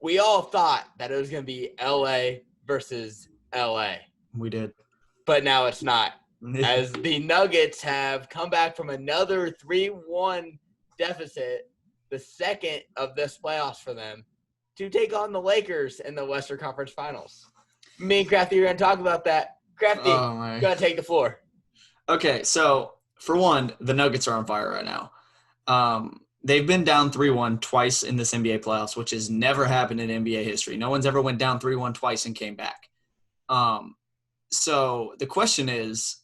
we all thought that it was going to be LA versus LA. We did. But now it's not. As the Nuggets have come back from another 3-1 deficit, the second of this playoffs for them, to take on the Lakers in the Western Conference Finals. Me and Crafty are going to talk about that. Crafty, going to take the floor. Okay, so for one, the Nuggets are on fire right now. They've been down 3-1 twice in this NBA playoffs, which has never happened in NBA history. No one's ever went down 3-1 twice and came back. So the question is,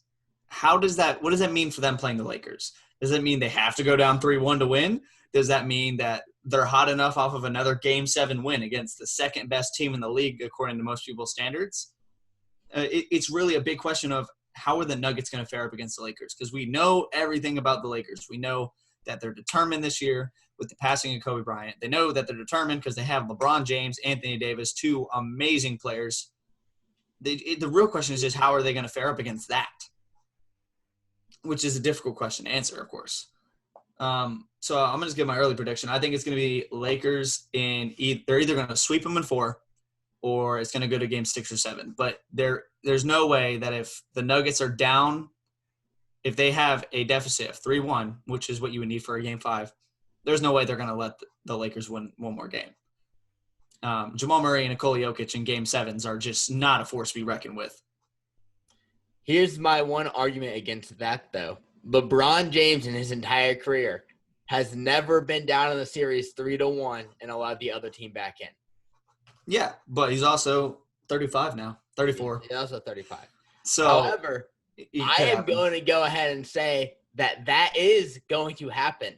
what does that mean for them playing the Lakers? Does that mean they have to go down 3-1 to win? Does that mean that they're hot enough off of another Game 7 win against the second best team in the league according to most people's standards? It's really a big question of how are the Nuggets going to fare up against the Lakers? Because we know everything about the Lakers. We know that they're determined this year with the passing of Kobe Bryant. They know that they're determined because they have LeBron James, Anthony Davis, two amazing players. The real question is just how are they going to fare up against that? Which is a difficult question to answer, of course. So I'm going to just give my early prediction. I think it's going to be Lakers they're either going to sweep them in 4 or it's going to go to game 6 or 7. But there's no way that if the Nuggets are down, if they have a deficit of 3-1, which is what you would need for a game 5, there's no way they're going to let the Lakers win one more game. Jamal Murray and Nikola Jokic in game 7s are just not a force to be reckoned with. Here's my one argument against that, though. LeBron James in his entire career has never been down in the series 3-1 and allowed the other team back in. Yeah, but he's also 35 now, 34. He's also 35. So, however, I am going to go ahead and say that is going to happen,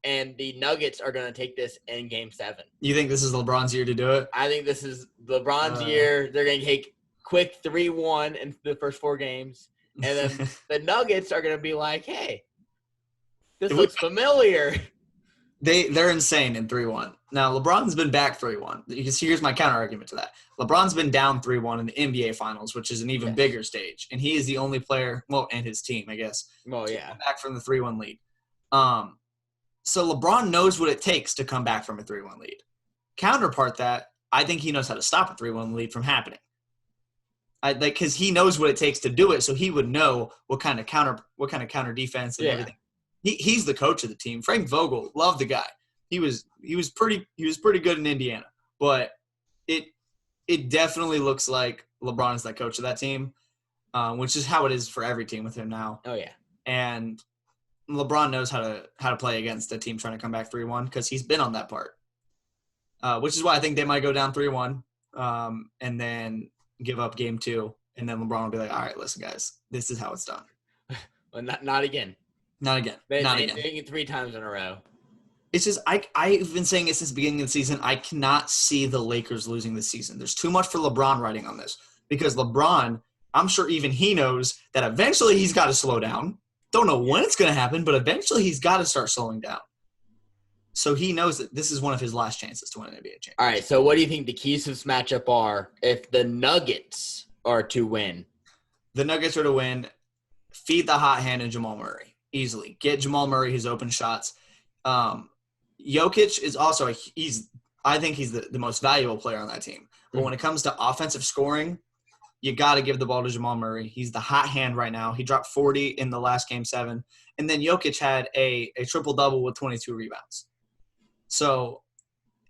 and the Nuggets are going to take this in Game 7. You think this is LeBron's year to do it? I think this is LeBron's year. They're going to take quick 3-1 in the first 4 games. And then the Nuggets are going to be like, hey, this looks familiar. They're insane in 3-1. Now, LeBron's been back 3-1. Here's my counter argument to that. LeBron's been down 3-1 in the NBA Finals, which is an even bigger stage. And he is the only player, and his team, I guess, back from the 3-1 lead. So LeBron knows what it takes to come back from a 3-1 lead. Counterpart that, I think he knows how to stop a 3-1 lead from happening. Because he knows what it takes to do it, so he would know what kind of counter defense and everything. He's the coach of the team. Frank Vogel, loved the guy. He was pretty good in Indiana, but it definitely looks like LeBron is that coach of that team, which is how it is for every team with him now. Oh yeah, and LeBron knows how to play against a team trying to come back 3-1 because he's been on that part, which is why I think they might go down 3-1 and then give up game 2, and then LeBron will be like, all right, listen, guys, this is how it's done. Well, not again. Not again. They're doing it 3 times in a row. It's just I've been saying it since the beginning of the season. I cannot see the Lakers losing this season. There's too much for LeBron writing on this because LeBron, I'm sure even he knows that eventually he's got to slow down. Don't know when it's going to happen, but eventually he's got to start slowing down. So he knows that this is one of his last chances to win an NBA championship. All right, so what do you think the keys to this matchup are if the Nuggets are to win? The Nuggets are to win. Feed the hot hand in Jamal Murray easily. Get Jamal Murray his open shots. Jokic is also I think he's the most valuable player on that team. But when it comes to offensive scoring, you got to give the ball to Jamal Murray. He's the hot hand right now. He dropped 40 in the last game 7. And then Jokic had a triple-double with 22 rebounds. So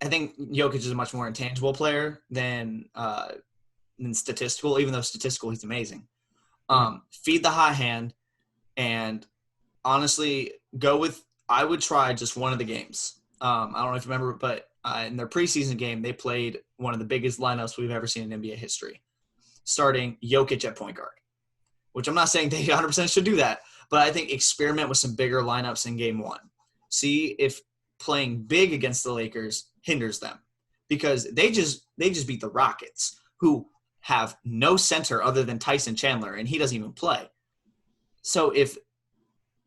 I think Jokic is a much more intangible player than statistical, even though statistical he's amazing. Feed the hot hand and honestly I would try just one of the games. I don't know if you remember, but in their preseason game, they played one of the biggest lineups we've ever seen in NBA history, starting Jokic at point guard, which I'm not saying they 100% should do that, but I think experiment with some bigger lineups in game 1. See if playing big against the Lakers hinders them because they just beat the Rockets, who have no center other than Tyson Chandler, and he doesn't even play. So if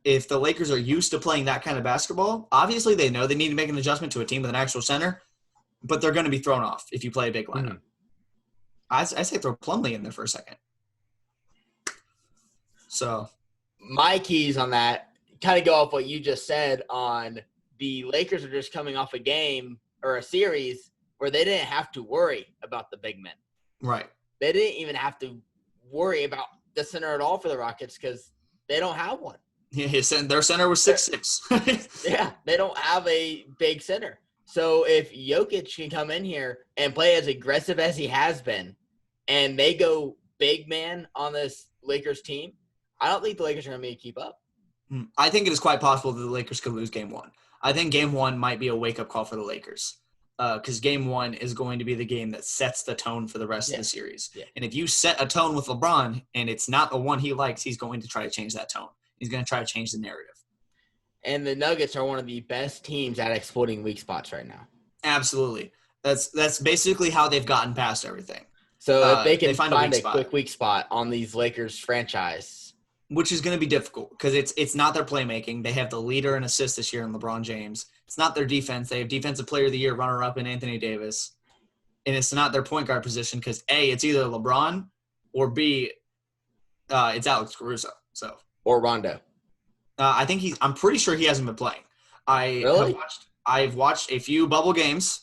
the Lakers are used to playing that kind of basketball, obviously they know they need to make an adjustment to a team with an actual center, but they're going to be thrown off if you play a big lineup. I say throw Plumlee in there for a second. So my keys on that kind of go off what you just said on the Lakers are just coming off a game or a series where they didn't have to worry about the big men. Right. They didn't even have to worry about the center at all for the Rockets because they don't have one. Yeah, their center was 6'6". Yeah, they don't have a big center. So if Jokic can come in here and play as aggressive as he has been, and they go big man on this Lakers team, I don't think the Lakers are going to be able to keep up. I think it is quite possible that the Lakers could lose game one. I think game one might be a wake-up call for the Lakers because game one is going to be the game that sets the tone for the rest of the series. Yeah. And if you set a tone with LeBron and it's not the one he likes, he's going to try to change that tone. He's going to try to change the narrative. And the Nuggets are one of the best teams at exploiting weak spots right now. Absolutely. That's basically how they've gotten past everything. So if they can find a quick weak spot on these Lakers franchise – which is going to be difficult because it's not their playmaking. They have the leader and assist this year in LeBron James. It's not their defense. They have Defensive Player of the Year runner-up in Anthony Davis. And it's not their point guard position because, A, it's either LeBron or, B, it's Alex Caruso. Or Rondo. I'm pretty sure he hasn't been playing. I've watched a few bubble games.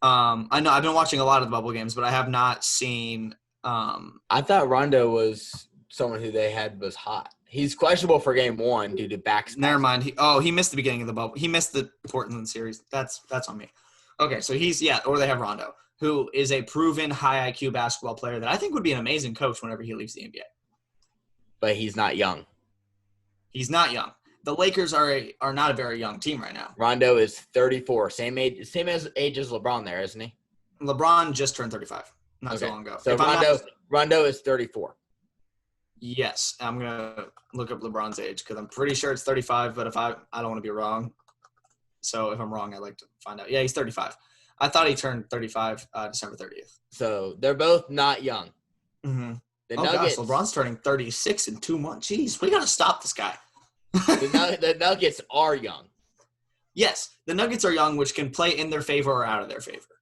I know I've been watching a lot of the bubble games, but I have not seen I thought Rondo was – someone who they had was hot. He's questionable for game one due to back. Never mind. He missed the beginning of the bubble. He missed the Portland series. That's on me. Okay, so or they have Rondo, who is a proven high IQ basketball player that I think would be an amazing coach whenever he leaves the NBA. But he's not young. He's not young. The Lakers are not a very young team right now. Rondo is 34, same age as LeBron there, isn't he? LeBron just turned 35 not so long ago. So Rondo is 34. Yes, I'm going to look up LeBron's age because I'm pretty sure it's 35, but if I don't want to be wrong. So if I'm wrong, I'd like to find out. Yeah, he's 35. I thought he turned 35 December 30th. So they're both not young. Mm-hmm. Nuggets, gosh, LeBron's turning 36 in 2 months. Jeez, we got to stop this guy. The Nuggets are young. Yes, the Nuggets are young, which can play in their favor or out of their favor.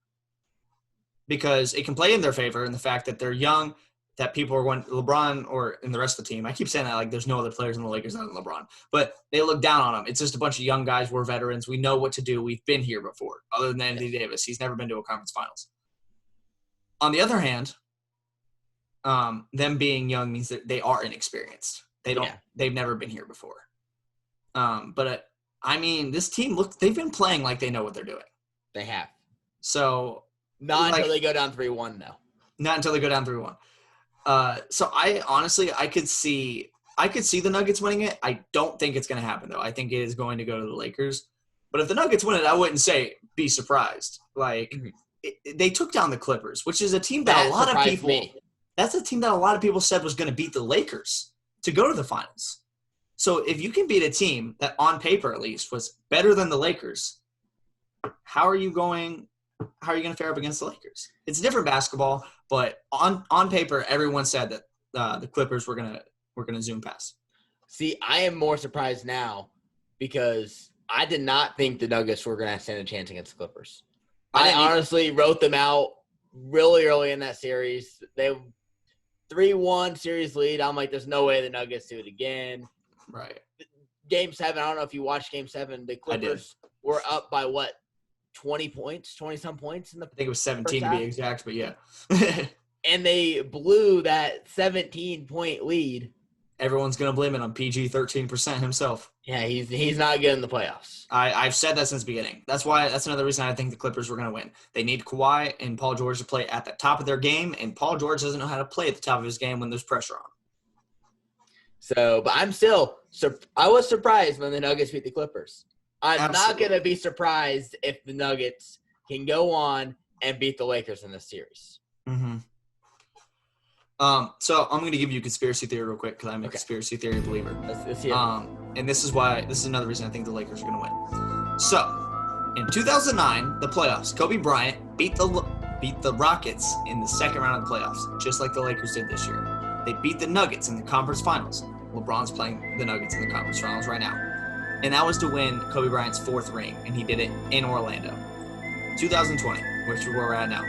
Because it can play in their favor in the fact that they're young, that people are going LeBron or in the rest of the team. I keep saying that like there's no other players in the Lakers other than LeBron, but they look down on him. It's just a bunch of young guys. We're veterans. We know what to do. We've been here before. Other than Anthony Davis, he's never been to a conference finals. On the other hand, them being young means that they are inexperienced. They've never been here before. This team they've been playing like they know what they're doing. They have. So not until they go down 3-1 though. Not until they go down 3-1. So I could see the Nuggets winning it. I don't think it's going to happen though. I think it is going to go to the Lakers. But if the Nuggets win it, I wouldn't say be surprised. They took down the Clippers, which is a team that that's a team that a lot of people said was going to beat the Lakers to go to the finals. So if you can beat a team that on paper at least was better than the Lakers, how are you going to fare up against the Lakers? It's different basketball, but on paper, everyone said that the Clippers were gonna zoom past. See, I am more surprised now because I did not think the Nuggets were gonna stand a chance against the Clippers. I honestly wrote them out really early in that series. They 3-1 series lead. I'm like, there's no way the Nuggets do it again. Right. Game 7. I don't know if you watched Game 7. The Clippers were up by what? 20-some points I think it was 17 to be exact, but yeah. And they blew that 17-point lead. Everyone's going to blame it on PG 13% himself. Yeah, he's not good in the playoffs. I've said that since the beginning. That's another reason I think the Clippers were going to win. They need Kawhi and Paul George to play at the top of their game, and Paul George doesn't know how to play at the top of his game when there's pressure on. So, but I was surprised when the Nuggets beat the Clippers. I'm not going to be surprised if the Nuggets can go on and beat the Lakers in this series. Mm-hmm. So I'm going to give you a conspiracy theory real quick because I'm a conspiracy theory believer. Let's hear it. And this is another reason I think the Lakers are going to win. So in 2009, the playoffs, Kobe Bryant beat the Rockets in the second round of the playoffs, just like the Lakers did this year. They beat the Nuggets in the conference finals. LeBron's playing the Nuggets in the conference finals right now. And that was to win Kobe Bryant's 4th ring, and he did it in Orlando. 2020, which is where we're at now.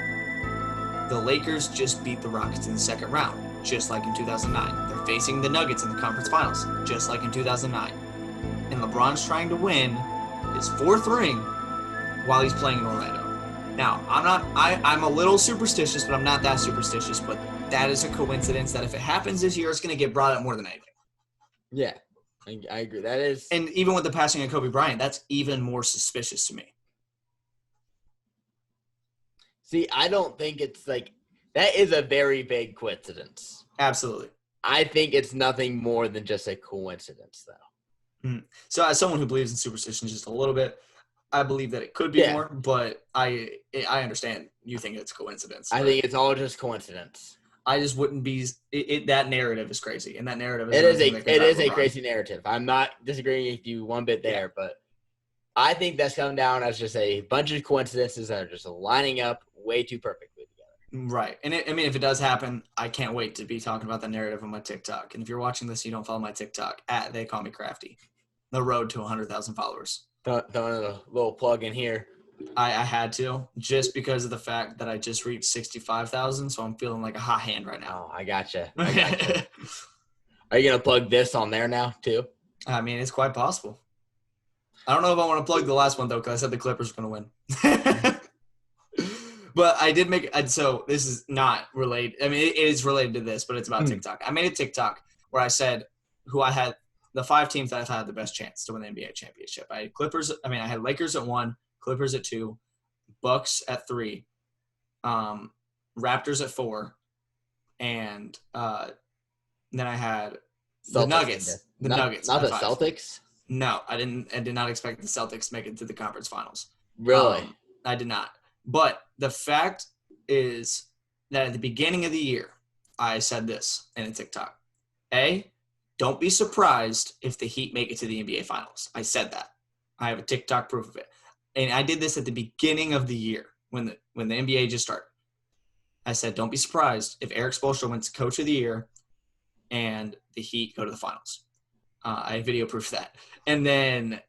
The Lakers just beat the Rockets in the second round, just like in 2009. They're facing the Nuggets in the conference finals, just like in 2009. And LeBron's trying to win his 4th ring while he's playing in Orlando. Now, I'm a little superstitious, but I'm not that superstitious. But that is a coincidence that if it happens this year, it's going to get brought up more than anything. Yeah, I agree. That is. And even with the passing of Kobe Bryant, that's even more suspicious to me. See, I don't think it's like that is a very big coincidence. Absolutely. I think it's nothing more than just a coincidence, though. So as someone who believes in superstition just a little bit, I believe that it could be more, but I understand you think it's coincidence. I think it's all just coincidence. I just wouldn't be that narrative is crazy, and that narrative is it is a crazy narrative. I'm not disagreeing with you one bit there, but I think that's come down as just a bunch of coincidences that are just lining up way too perfectly together. Right, and if it does happen, I can't wait to be talking about that narrative on my TikTok. And if you're watching this, you don't follow my TikTok @They Call Me Crafty. The road to 100,000 followers. Throwing a little plug in here. I had to, just because of the fact that I just reached 65,000, so I'm feeling like a hot hand right now. Oh, I gotcha. Are you going to plug this on there now, too? I mean, it's quite possible. I don't know if I want to plug the last one, though, because I said the Clippers were going to win. But I did make – so this is not related. I mean, it is related to this, but it's about TikTok. I made a TikTok where I said who I had – the 5 teams that I thought had the best chance to win the NBA championship. I had Lakers at 1, Clippers at 2, Bucks at 3, Raptors at 4, and then I had the Nuggets. The Nuggets. Not the 5. Celtics? No, I did not expect the Celtics to make it to the conference finals. Really? I did not. But the fact is that at the beginning of the year, I said this in a TikTok. Don't be surprised if the Heat make it to the NBA Finals. I said that. I have a TikTok proof of it. And I did this at the beginning of the year when the NBA just started. I said, don't be surprised if Eric Spoelstra wins Coach of the Year and the Heat go to the Finals. I have video proof of that. And then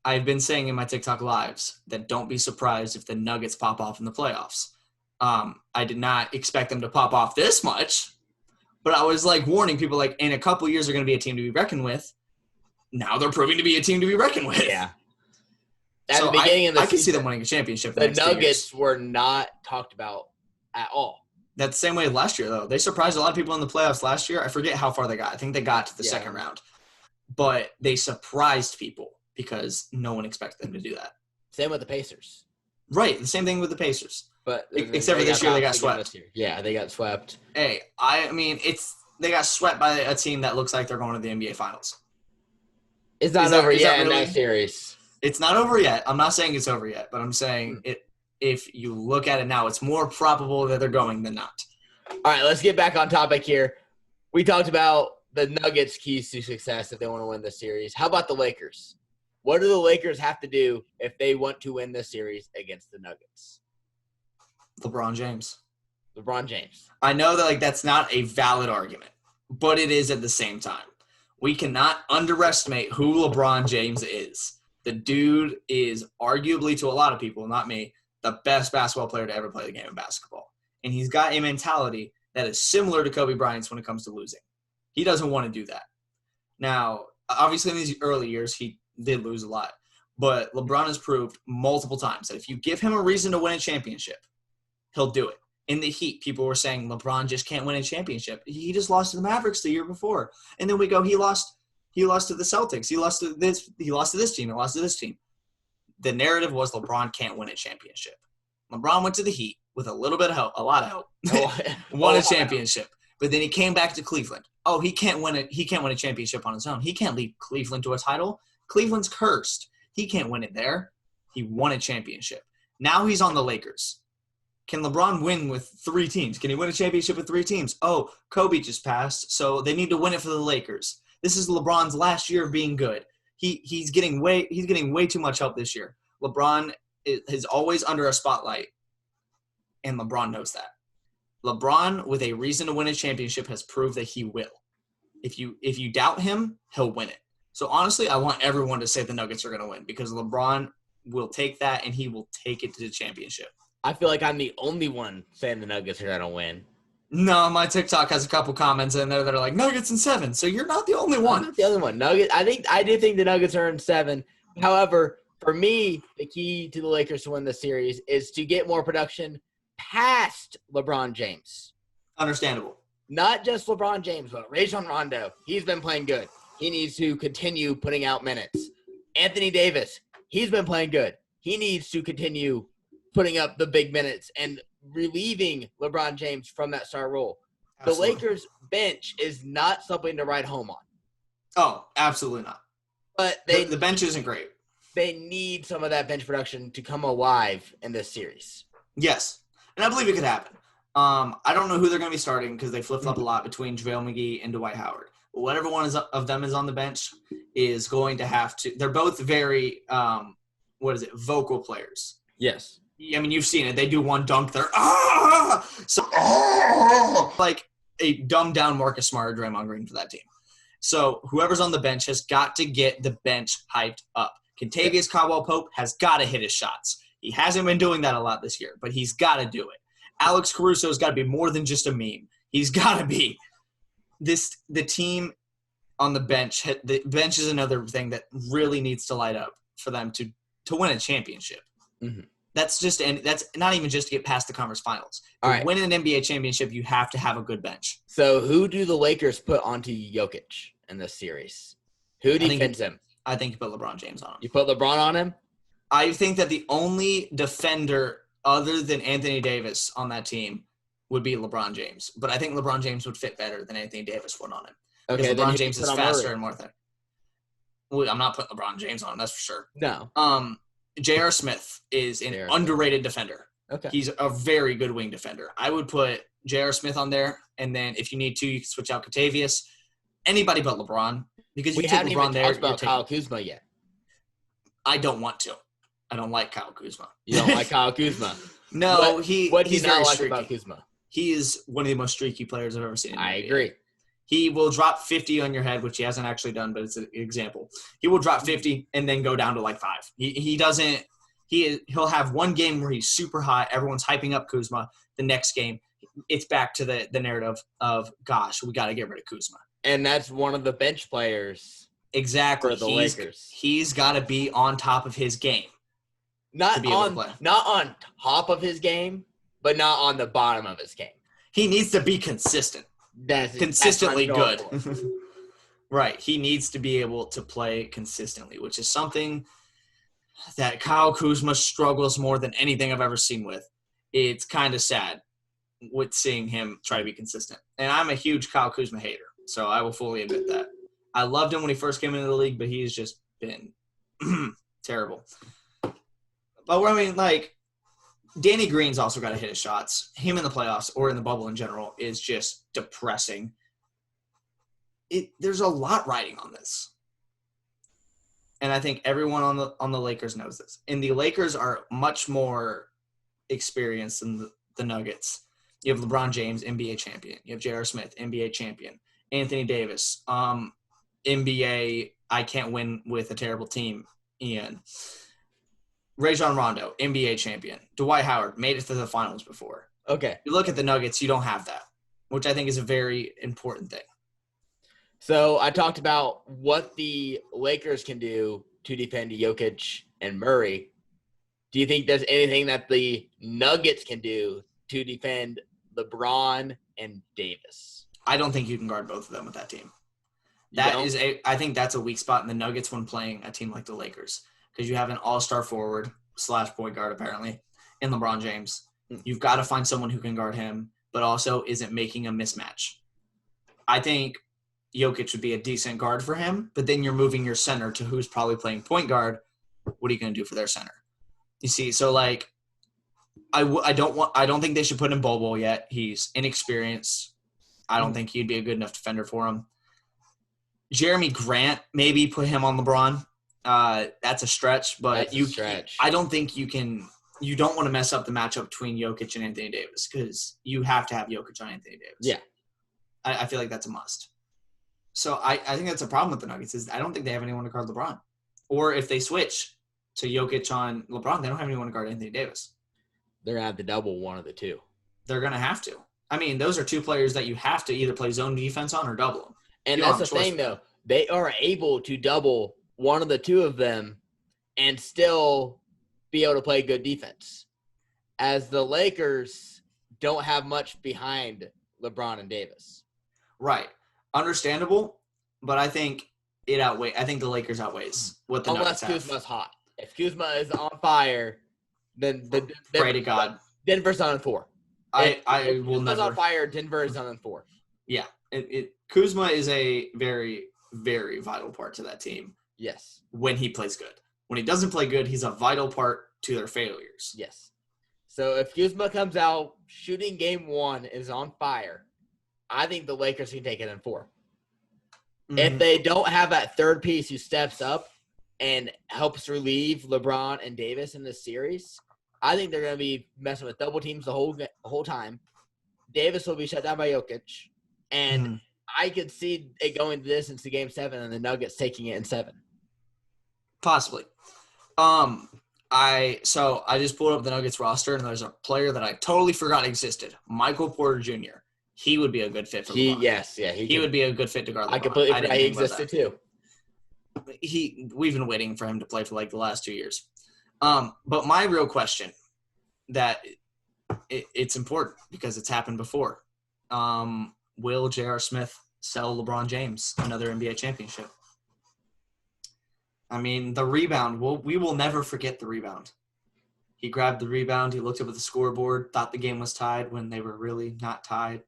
I've been saying in my TikTok lives that don't be surprised if the Nuggets pop off in the playoffs. I did not expect them to pop off this much. But I was like warning people, like, in a couple years they're going to be a team to be reckoned with. Now they're proving to be a team to be reckoned with. Yeah. At the beginning of the season, I can see them winning a championship. The Nuggets were not talked about at all. That's the same way last year, though. They surprised a lot of people in the playoffs last year. I forget how far they got. I think they got to the second round. But they surprised people because no one expected them to do that. Same with the Pacers. Right. The same thing with the Pacers. But except for this year, they got swept. Yeah, they got swept. Hey, I mean, they got swept by a team that looks like they're going to the NBA Finals. It's not over yet in that series. It's not over yet. I'm not saying it's over yet, but I'm saying if you look at it now, it's more probable that they're going than not. All right, let's get back on topic here. We talked about the Nuggets' keys to success if they want to win this series. How about the Lakers? What do the Lakers have to do if they want to win this series against the Nuggets? LeBron James. I know that that's not a valid argument, but it is at the same time. We cannot underestimate who LeBron James is. The dude is arguably, to a lot of people, not me, the best basketball player to ever play the game of basketball. And he's got a mentality that is similar to Kobe Bryant's when it comes to losing. He doesn't want to do that. Now, obviously in these early years, he did lose a lot. But LeBron has proved multiple times that if you give him a reason to win a championship, he'll do it. In the Heat, people were saying LeBron just can't win a championship. He just lost to the Mavericks the year before. And then we go, he lost to the Celtics. He lost to this team. He lost to this team. The narrative was LeBron can't win a championship. LeBron went to the Heat with a little bit of help, a lot of help. Won a championship. But then he came back to Cleveland. Oh, he can't win a championship on his own. He can't lead Cleveland to a title. Cleveland's cursed. He can't win it there. He won a championship. Now he's on the Lakers. Can LeBron win with 3 teams? Can he win a championship with 3 teams? Oh, Kobe just passed, so they need to win it for the Lakers. This is LeBron's last year of being good. He's getting way too much help this year. LeBron is always under a spotlight, and LeBron knows that. LeBron, with a reason to win a championship, has proved that he will. If you doubt him, he'll win it. So honestly, I want everyone to say the Nuggets are going to win because LeBron will take that and he will take it to the championship. I feel like I'm the only one saying the Nuggets are going to win. No, my TikTok has a couple comments in there that are like Nuggets in 7. So you're not the only one. I'm not the only one. I do think the Nuggets are in 7. However, For me, the key to the Lakers to win the series is to get more production past LeBron James. Understandable. Not just LeBron James, but Rajon Rondo. He's been playing good. He needs to continue putting out minutes. Anthony Davis, he's been playing good. He needs to continue putting up the big minutes and relieving LeBron James from that star role. Absolutely. The Lakers bench is not something to write home on. Oh, absolutely not. But The bench isn't great. They need some of that bench production to come alive in this series. Yes, and I believe it could happen. I don't know who they're going to be starting because they flip-flop a lot between JaVale McGee and Dwight Howard. But whatever one of them is on the bench is going to have to – they're both very, vocal players. Yes. I mean, you've seen it. They do one dunk, they're like a dumbed-down Marcus Smart or Draymond Green for that team. So whoever's on the bench has got to get the bench hyped up. Kentavious Caldwell-Pope has got to hit his shots. He hasn't been doing that a lot this year, but he's got to do it. Alex Caruso's got to be more than just a meme. He's got to be. The team on the bench, the bench is another thing that really needs to light up for them to win a championship. Mm-hmm. That's not even just to get past the conference finals. To win an NBA championship, you have to have a good bench. So who do the Lakers put onto Jokic in this series? Who defends him? I think you put LeBron James on him. You put LeBron on him? I think that the only defender other than Anthony Davis on that team would be LeBron James. But I think LeBron James would fit better than Anthony Davis would on him. Okay, because LeBron James is faster and more thin. Well, I'm not putting LeBron James on him, that's for sure. No. J.R. Smith is an underrated defender. Okay. He's a very good wing defender. I would put J.R. Smith on there, and then if you need to, you can switch out Kentavious. Anybody but LeBron. Because you take LeBron there. We haven't even talked about Kyle Kuzma yet. I don't want to. I don't like Kyle Kuzma. You don't like Kyle Kuzma? No, what he's not very like streaky. about Kuzma? He is one of the most streaky players I've ever seen. I agree. He will drop 50 on your head, which he hasn't actually done, but it's an example. He will drop 50 and then go down to like 5. He doesn't. He'll have one game where he's super hot. Everyone's hyping up Kuzma. The next game, it's back to the narrative of, gosh, we got to get rid of Kuzma. And that's one of the bench players. Exactly. For the Lakers. He's got to be on top of his game. Not on top of his game, but not on the bottom of his game. He needs to be consistent. Consistently good. Right. He needs to be able to play consistently, which is something that Kyle Kuzma struggles more than anything I've ever seen with. It's kind of sad with seeing him try to be consistent. And I'm a huge Kyle Kuzma hater, so I will fully admit that. I loved him when he first came into the league, but he's just been terrible. But I mean, like, Danny Green's also got to hit his shots. Him in the playoffs or in the bubble in general is just depressing. There's a lot riding on this. And I think everyone on the Lakers knows this. And the Lakers are much more experienced than the Nuggets. You have LeBron James, NBA champion. You have J.R. Smith, NBA champion. Anthony Davis, NBA, I can't win with a terrible team, Ian. Rajon Rondo, NBA champion. Dwight Howard made it to the finals before. Okay. You look at the Nuggets, you don't have that, which I think is a very important thing. So I talked about what the Lakers can do to defend Jokic and Murray. Do you think there's anything that the Nuggets can do to defend LeBron and Davis? I don't think you can guard both of them with that team. I think that's a weak spot in the Nuggets when playing a team like the Lakers. Because you have an all-star forward / point guard, apparently, in LeBron James. You've got to find someone who can guard him, but also isn't making a mismatch. I think Jokic would be a decent guard for him, but then you're moving your center to who's probably playing point guard. What are you going to do for their center? You see, so, like, I don't think they should put him Bobo yet. He's inexperienced. I don't think he'd be a good enough defender for him. Jeremy Grant, maybe put him on LeBron. That's a stretch, but I don't think you can. You don't want to mess up the matchup between Jokic and Anthony Davis because you have to have Jokic on Anthony Davis. Yeah, I feel like that's a must. So I think that's a problem with the Nuggets is I don't think they have anyone to guard LeBron, or if they switch to Jokic on LeBron, they don't have anyone to guard Anthony Davis. They're gonna have to double one of the two. They're gonna have to. I mean, those are two players that you have to either play zone defense on or double them. And that's the thing, though. They are able to double one of the two of them and still be able to play good defense. As the Lakers don't have much behind LeBron and Davis. Right. Understandable, but I think I think the Lakers outweighs what the Nuggets have. Unless Kuzma's hot. If Kuzma is on fire, then pray to God. Denver's on 4. I will Kuzma's never. on fire, Denver is on 4. Yeah. Kuzma is a very, very vital part to that team. Yes. When he plays good. When he doesn't play good, he's a vital part to their failures. Yes. So if Kuzma comes out shooting game 1 is on fire, I think the Lakers can take it in 4. Mm-hmm. If they don't have that third piece who steps up and helps relieve LeBron and Davis in this series, I think they're going to be messing with double teams the whole time. Davis will be shut down by Jokic, and I could see it going the distance to Game 7 and the Nuggets taking it in 7. Possibly. I just pulled up the Nuggets roster, and there's a player that I totally forgot existed, Michael Porter Jr. He would be a good fit for LeBron. He would be a good fit to guard LeBron. I completely forgot he existed too. We've been waiting for him to play for like the last 2 years. But my real question that it's important because it's happened before. Will J.R. Smith sell LeBron James another NBA championship? I mean, the rebound, we will never forget the rebound. He grabbed the rebound. He looked up at the scoreboard, thought the game was tied when they were really not tied.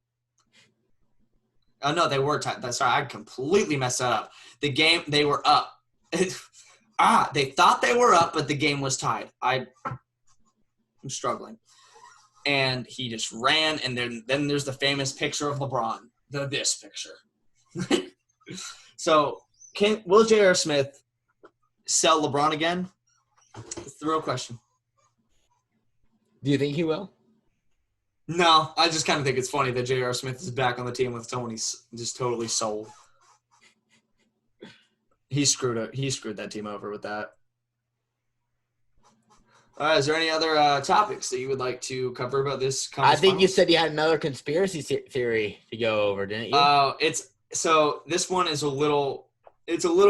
Oh, no, they were tied. Sorry, I completely messed that up. The game, they were up. They thought they were up, but the game was tied. I'm struggling. And he just ran, and then there's the famous picture of LeBron, this picture. So, will J.R. Smith sell LeBron again? That's the real question. Do you think he will? No, I just kind of think it's funny that J.R. Smith is back on the team with someone he's just totally sold. He screwed that team over with that. All right, is there any other topics that you would like to cover about this conference I think finals? you said you had another conspiracy theory to go over, didn't you? So this one is a little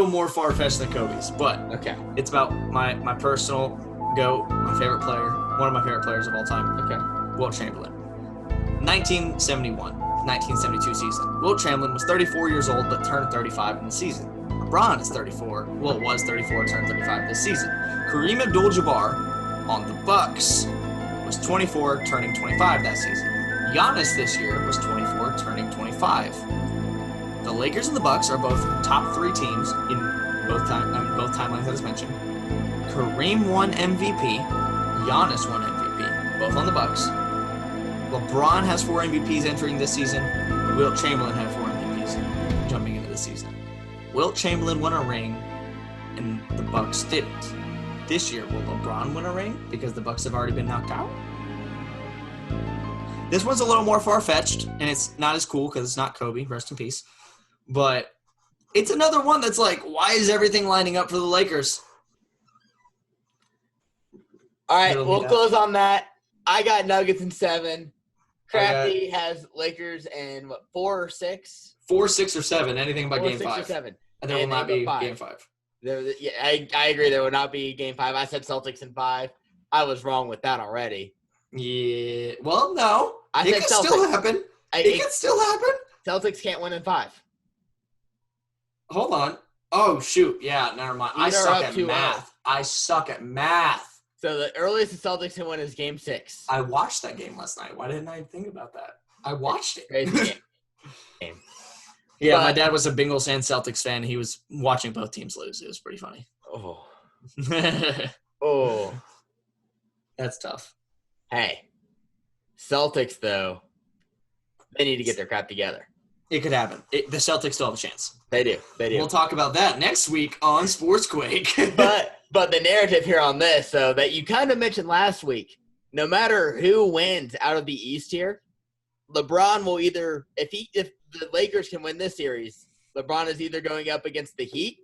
more far-fetched than Kobe's, but okay. It's about my personal GOAT, my favorite player, one of my favorite players of all time. Okay. Wilt Chamberlain. 1971-1972 season. Wilt Chamberlain was 34 years old but turned 35 in the season. LeBron is 34. Well, was 34, turned 35 this season. Kareem Abdul-Jabbar on the Bucks was 24, turning 25 that season. Giannis this year was 24, turning 25. The Lakers and the Bucks are both top 3 teams in both timelines as mentioned. Kareem won MVP. Giannis won MVP, both on the Bucks. LeBron has 4 MVPs entering this season. Wilt Chamberlain had 4 MVPs jumping into the season. Wilt Chamberlain won a ring, and the Bucks didn't. This year, will LeBron win a ring because the Bucks have already been knocked out? This one's a little more far-fetched, and it's not as cool because it's not Kobe, rest in peace. But it's another one that's like, why is everything lining up for the Lakers? All right, we'll close on that. I got Nuggets in 7. Crafty has Lakers in 4 or 6? 4, 6, or 7. Anything about Game 5. 6 or 7. And there will not be Game 5. Yeah, I agree. There will not be Game 5. I said Celtics in 5. I was wrong with that already. Yeah. Well, no. It can still happen. It can still happen. Celtics can't win in 5. Hold on. Oh, shoot. Yeah, never mind. I suck at math. So the earliest the Celtics can win is Game 6. I watched that game last night. Why didn't I think about that? I watched it. Crazy game. Yeah, my dad was a Bengals and Celtics fan. He was watching both teams lose. It was pretty funny. Oh. Oh. That's tough. Hey. Celtics, though, they need to get their crap together. It could happen. The Celtics still have a chance. They do. We'll talk about that next week on Sports Quake. But the narrative here on this, so that you kind of mentioned last week, no matter who wins out of the East here, LeBron will either if the Lakers can win this series, LeBron is either going up against the Heat,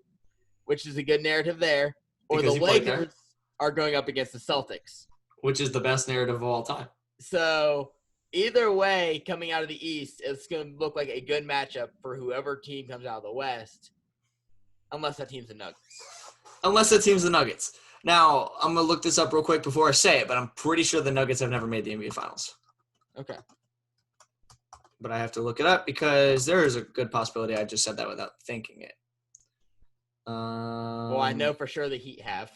which is a good narrative there, or because the Lakers are going up against the Celtics, which is the best narrative of all time. So either way, coming out of the East, it's going to look like a good matchup for whoever team comes out of the West, unless that team's the Nuggets. Now, I'm going to look this up real quick before I say it, but I'm pretty sure the Nuggets have never made the NBA Finals. Okay. But I have to look it up because there is a good possibility I just said that without thinking it. Well, I know for sure the Heat have.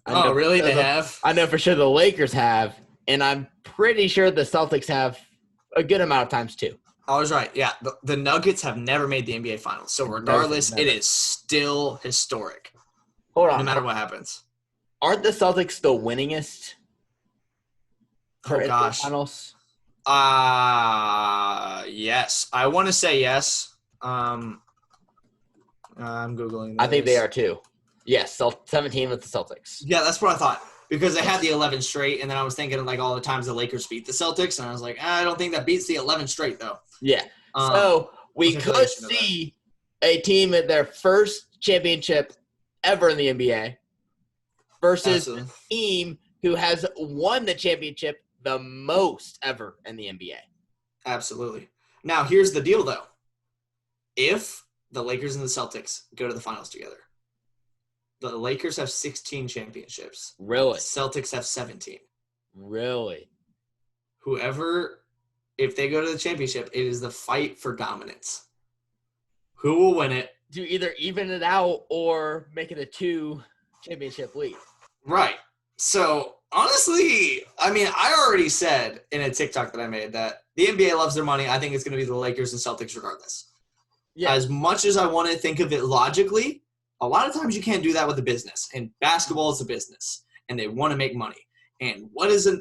Oh, really? They have? I know for sure the Lakers have, and I'm pretty sure the Celtics have a good amount of times too. I was right. Yeah, the Nuggets have never made the NBA Finals. So regardless, it is still historic. Hold on. No matter what happens. Aren't the Celtics the winningest for Oh, gosh. Finals? Yes. I want to say yes. I'm Googling this. I think they are too. Yes, 17 with the Celtics. Yeah, that's what I thought. Because they had the 11 straight, and then I was thinking of like all the times the Lakers beat the Celtics, and I was like, I don't think that beats the 11 straight though. Yeah. So we could see a team at their first championship ever in the NBA versus a team who has won the championship the most ever in the NBA. Absolutely. Now, here's the deal, though. If the Lakers and the Celtics go to the finals together, the Lakers have 16 championships. Really? The Celtics have 17. Really? Whoever, if they go to the championship, it is the fight for dominance. Who will win it? To either even it out or make it a 2-championship league. Right. So, honestly, I mean, I already said in a TikTok that I made that the NBA loves their money. I think it's going to be the Lakers and Celtics regardless. Yeah. As much as I want to think of it logically, a lot of times you can't do that with a business. And basketball is a business. And they want to make money. And what is it?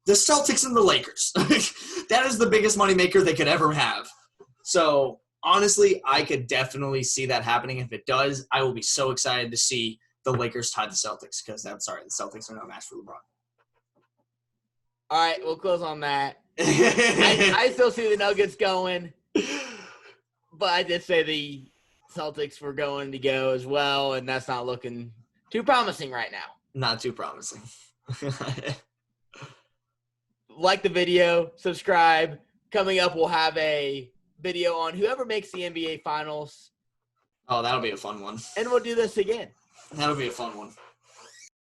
The Celtics and the Lakers. That is the biggest moneymaker they could ever have. So, honestly, I could definitely see that happening. If it does, I will be so excited to see the Lakers tie the Celtics because, I'm sorry, the Celtics are no match for LeBron. All right, we'll close on that. I still see the Nuggets going, but I did say the Celtics were going to go as well, and that's not looking too promising right now. Not too promising. Like the video, subscribe. Coming up, we'll have a video on whoever makes the NBA Finals. Oh, that'll be a fun one. And we'll do this again. That'll be a fun one.